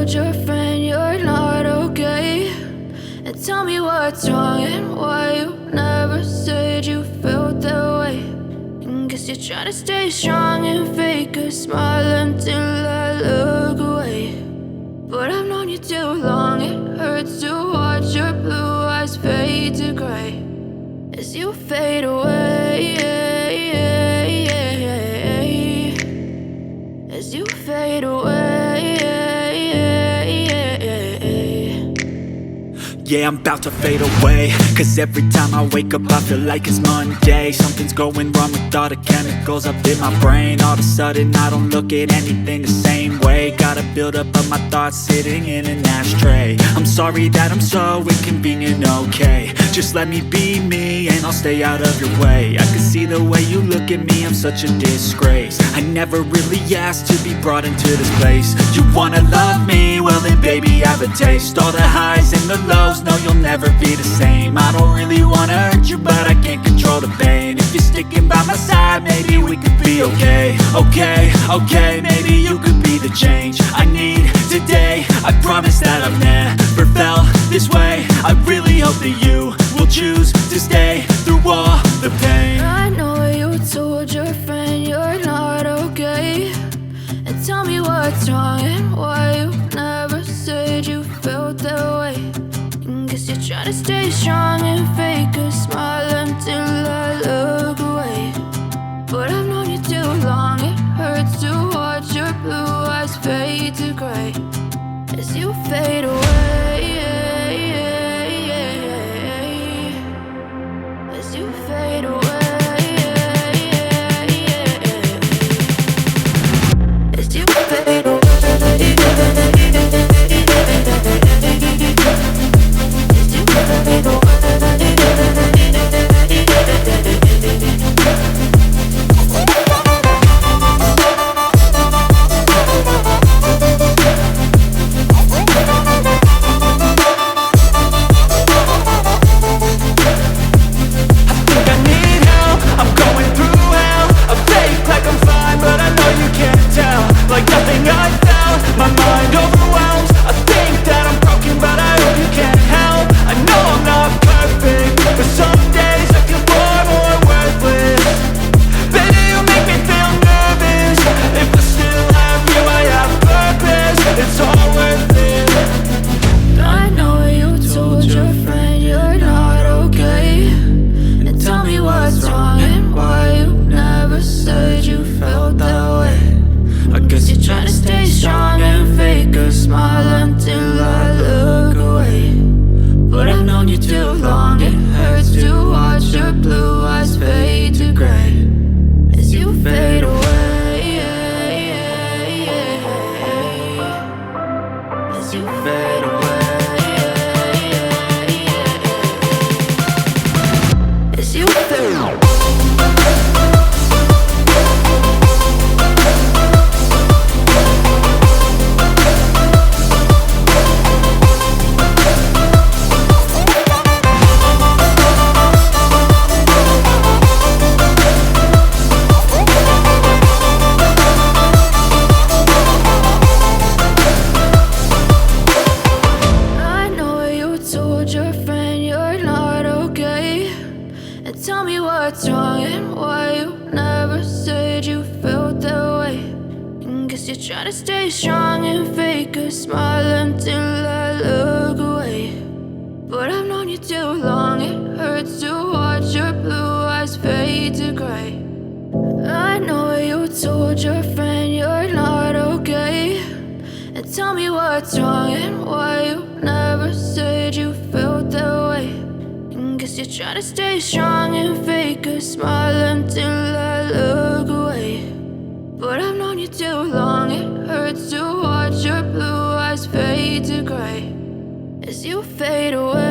told your friend you're not okay? And tell me what's wrong and why you never said you felt that way. And guess you're trying to stay strong and fake a smile until I look away. But I've known you too long, it hurts to watch your blue eyes fade to gray as you fade away, as you fade away. Yeah, I'm about to fade away, cause every time I wake up I feel like it's Monday. Something's going wrong with all the chemicals up in my brain. All of a sudden I don't look at anything the same way. Got a buildup of my thoughts sitting in an ashtray. I'm sorry that I'm so inconvenient, okay? Just let me be me and I'll stay out of your way. I can see the way you look at me, I'm such a disgrace. I never really asked to be brought into this place. You wanna love me? Well then baby, have a taste. All the highs and the lows, no, you'll never be the same. I don't really wanna hurt you, but I can't control the pain. If you're sticking by my side, maybe we could be okay. Okay, maybe you could be the change I need today. I promise that I've never felt this way. I really hope that you will choose to stay through all the pain. I know you told your friend you're not okay. And tell me what's wrong and why you never said you felt that way. Guess you're trying to stay strong and fake a smile until I look away. But I've known you too long, it hurts to watch your blue eyes fade to gray as you fade away, as you fade away, as you fade away. Tell me what's wrong and why you never said you felt that way. And guess you're trying to stay strong and fake a smile until I look away. But I've known you too long, it hurts to watch your blue eyes fade to gray. I know you told your friend you're not okay. And tell me what's wrong and why you never said you felt that way. Guess you're trying to stay strong and fake a smile until I look away. But I've known you too long, it hurts to watch your blue eyes fade to gray as you fade away.